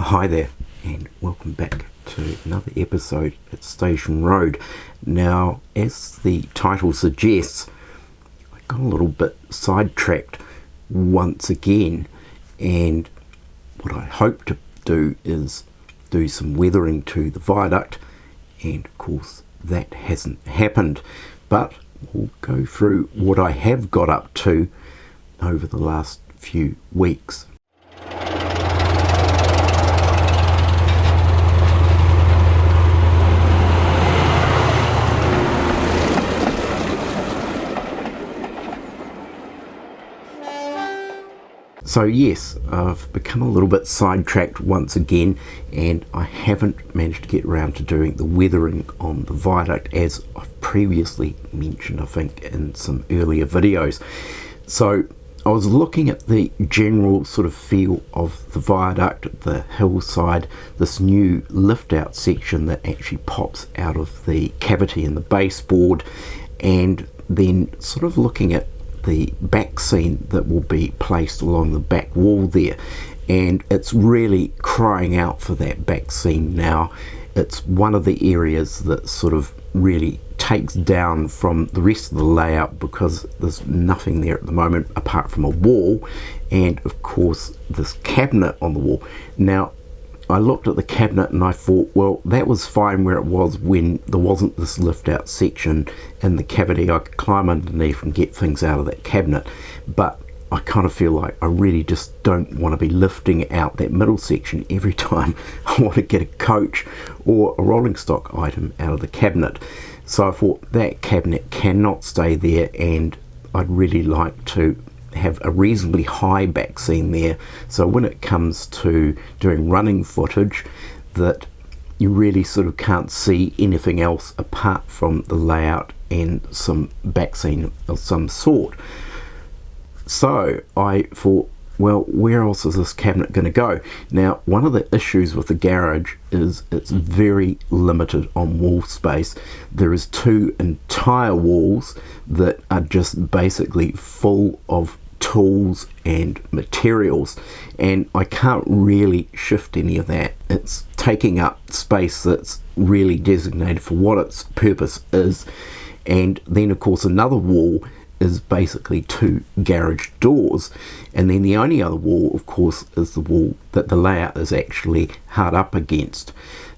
Hi there, and welcome back to another episode at Station Road. Now, as the title suggests, I got a little bit sidetracked once again, and what I hope to do is do some weathering to the viaduct, and of course that hasn't happened, but we'll go through what I have got up to over the last few weeks. So yes, I've become a little bit sidetracked once again, and I haven't managed to get around to doing the weathering on the viaduct as I've previously mentioned, I think, in some earlier videos. So I was looking at the general sort of feel of the viaduct, the hillside, this new lift out section that actually pops out of the cavity in the baseboard, and then sort of looking at the back scene that will be placed along the back wall there, and it's really crying out for that back scene now. It's one of the areas that sort of really takes down from the rest of the layout because there's nothing there at the moment apart from a wall and of course this cabinet on the wall. Now I looked at the cabinet and I thought, well, that was fine where it was when there wasn't this lift out section in the cavity. I could climb underneath and get things out of that cabinet, but I kind of feel like I really just don't want to be lifting out that middle section every time I want to get a coach or a rolling stock item out of the cabinet. So I thought that cabinet cannot stay there, and I'd really like to have a reasonably high back scene there, so when it comes to doing running footage that you really sort of can't see anything else apart from the layout and some back scene of some sort. So I thought, well, where else is this cabinet going to go? Now, one of the issues with the garage is it's very limited on wall space. There is two entire walls that are just basically full of tools and materials, and I can't really shift any of that. It's taking up space that's really designated for what its purpose is. And then of course another wall is basically two garage doors, and then the only other wall of course is the wall that the layout is actually hard up against.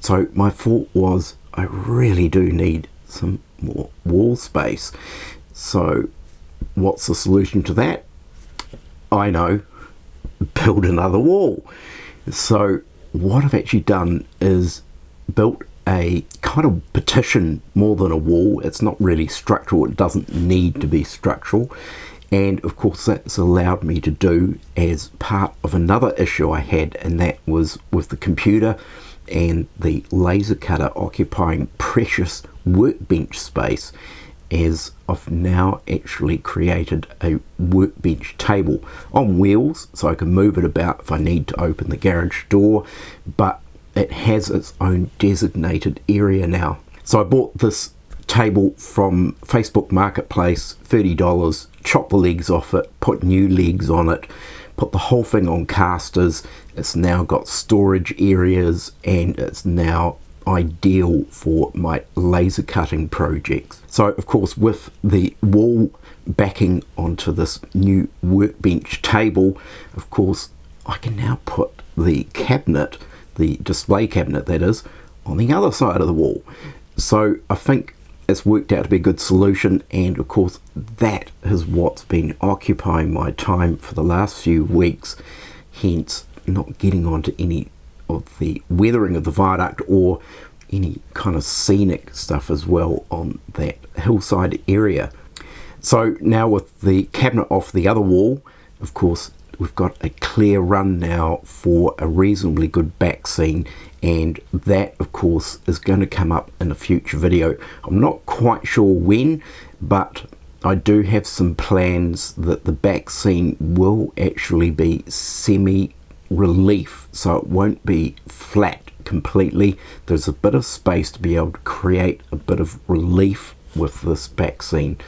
So my thought was, I really do need some more wall space. So what's the solution to that? I know, build another wall. So what I've actually done is built a kind of partition more than a wall. It's not really structural, it doesn't need to be structural, and of course that's allowed me to do as part of another issue I had, and that was with the computer and the laser cutter occupying precious workbench space, as I've now actually created a workbench table on wheels so I can move it about if I need to open the garage door, but it has its own designated area now. So I bought this table from Facebook Marketplace, $30, chopped the legs off it, put new legs on it, put the whole thing on casters. It's now got storage areas, and it's now ideal for my laser cutting projects. So of course with the wall backing onto this new workbench table, of course I can now put the cabinet, the display cabinet that is, on the other side of the wall. So I think it's worked out to be a good solution, and of course that is what's been occupying my time for the last few weeks, hence not getting onto any of the weathering of the viaduct or any kind of scenic stuff as well on that hillside area. So now with the cabinet off the other wall, of course we've got a clear run now for a reasonably good back scene, and that of course is going to come up in a future video. I'm not quite sure when, but I do have some plans that the back scene will actually be semi-relief, so it won't be flat completely. There's a bit of space to be able to create a bit of relief with this back scene.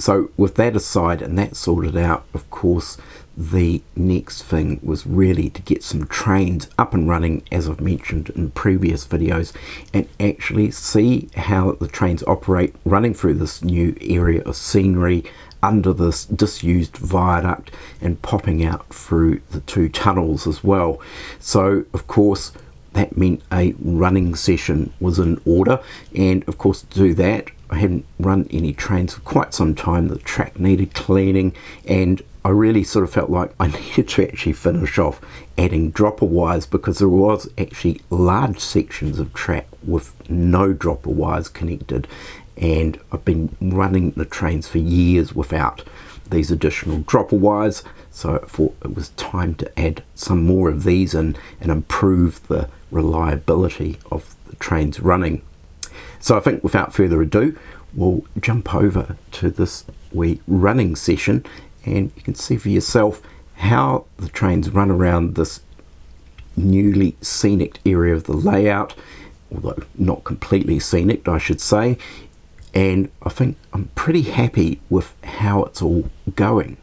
So with that aside and that sorted out, of course the next thing was really to get some trains up and running, as I've mentioned in previous videos, and actually see how the trains operate running through this new area of scenery under this disused viaduct and popping out through the two tunnels as well. So of course that meant a running session was in order, and of course to do that I hadn't run any trains for quite some time. The track needed cleaning, and I really sort of felt like I needed to actually finish off adding dropper wires, because there was actually large sections of track with no dropper wires connected, and I've been running the trains for years without these additional dropper wires, so I thought it was time to add some more of these and improve the reliability of the trains running. So I think without further ado, we'll jump over to this wee running session, and you can see for yourself how the trains run around this newly scenic area of the layout, although not completely scenic I should say, and I think I'm pretty happy with how it's all going.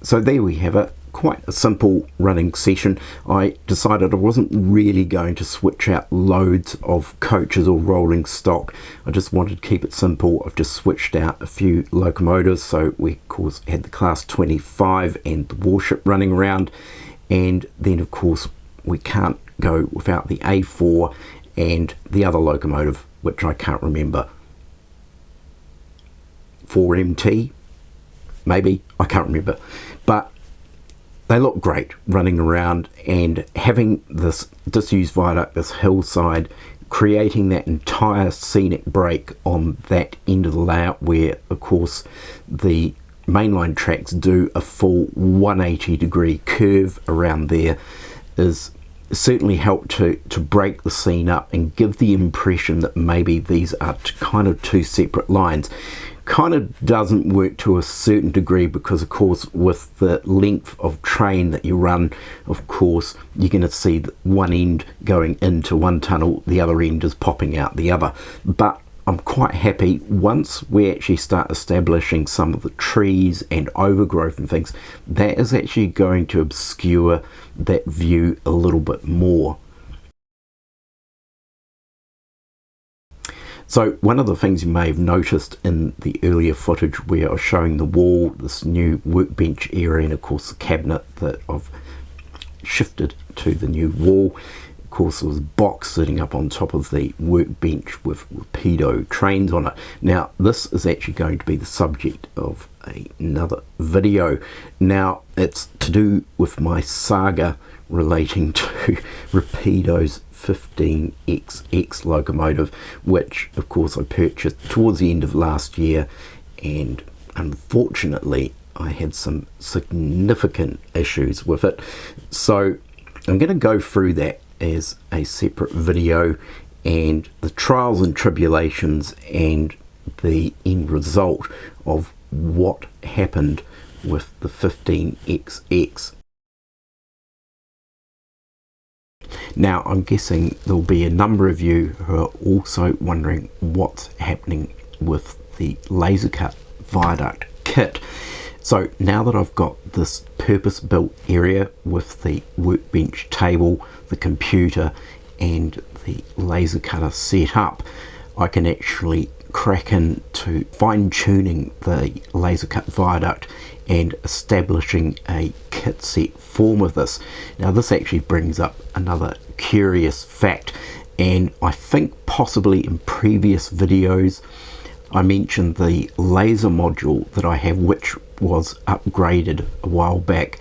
So there we have it. Quite a simple running session. I decided I wasn't really going to switch out loads of coaches or rolling stock. I just wanted to keep it simple. I've just switched out a few locomotives. So we of course had the class 25 and the warship running around, and then of course we can't go without the A4 and the other locomotive, which I can't remember. 4MT maybe, I can't remember, but they look great running around, and having this disused viaduct, this hillside, creating that entire scenic break on that end of the layout where of course the mainline tracks do a full 180 degree curve around there, is certainly helped to break the scene up and give the impression that maybe these are kind of two separate lines. Kind of doesn't work to a certain degree, because of course with the length of train that you run, of course you're going to see one end going into one tunnel, the other end is popping out the other. But I'm quite happy once we actually start establishing some of the trees and overgrowth and things, that is actually going to obscure that view a little bit more. So one of the things you may have noticed in the earlier footage where I was showing the wall, this new workbench area, and of course the cabinet that I've shifted to the new wall. Of course there was a box sitting up on top of the workbench with Rapido Trains on it. Now this is actually going to be the subject of another video. Now it's to do with my saga relating to Rapido's 15XX locomotive, which of course I purchased towards the end of last year, and unfortunately I had some significant issues with it. So I'm going to go through that as a separate video, and the trials and tribulations and the end result of what happened with the 15XX. Now I'm guessing there'll be a number of you who are also wondering what's happening with the laser cut Viaduct Kit. So now that I've got this purpose-built area with the workbench table, the computer and the laser cutter set up, I can actually crack into fine-tuning the laser cut Viaduct and establishing a kit set form of this. Now this actually brings up another curious fact, and I think possibly in previous videos I mentioned the laser module that I have, which was upgraded a while back.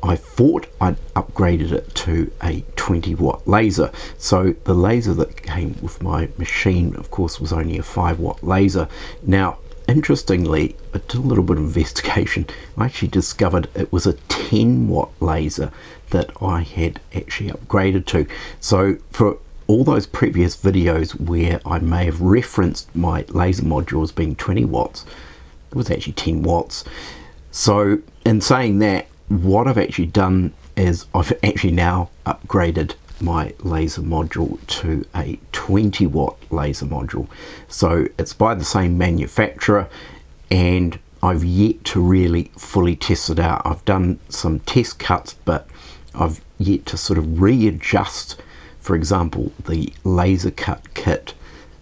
I thought I'd upgraded it to a 20-watt laser. So the laser that came with my machine of course was only a 5-watt laser. Now interestingly, I did a little bit of investigation. I actually discovered it was a 10-watt laser that I had actually upgraded to. So for all those previous videos where I may have referenced my laser module as being 20 watts, it was actually 10 watts. So in saying that, what I've actually done is I've actually now upgraded my laser module to a 20-watt laser module. So it's by the same manufacturer, and I've yet to really fully test it out. I've done some test cuts, but I've yet to sort of readjust, for example, the laser cut kit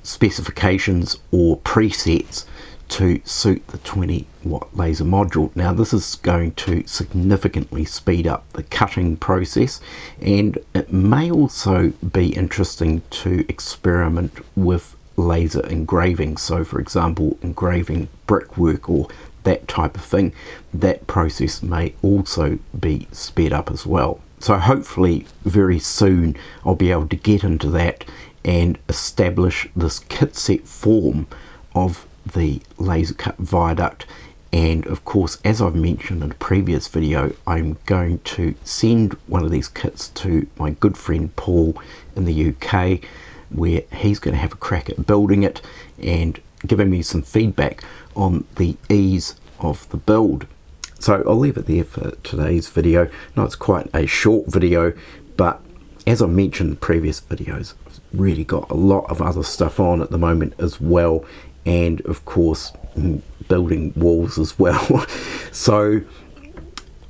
specifications or presets to suit the 20-watt laser module. Now this is going to significantly speed up the cutting process, and it may also be interesting to experiment with laser engraving. So for example, engraving brickwork or that type of thing, that process may also be sped up as well. So hopefully very soon I'll be able to get into that and establish this kit set form of the laser cut Viaduct. And of course, as I've mentioned in a previous video, I'm going to send one of these kits to my good friend Paul in the UK, where he's going to have a crack at building it and giving me some feedback on the ease of the build. So I'll leave it there for today's video. Now it's quite a short video, but as I mentioned in previous videos, I've really got a lot of other stuff on at the moment as well, and of course building walls as well. So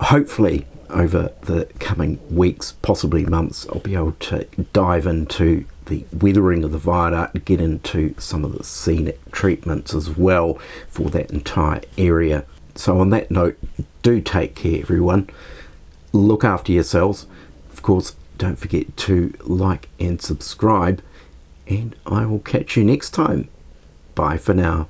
hopefully over the coming weeks, possibly months, I'll be able to dive into the weathering of the viaduct, get into some of the scenic treatments as well for that entire area. So on that note, do take care everyone, look after yourselves, of course don't forget to like and subscribe, and I will catch you next time. Bye for now.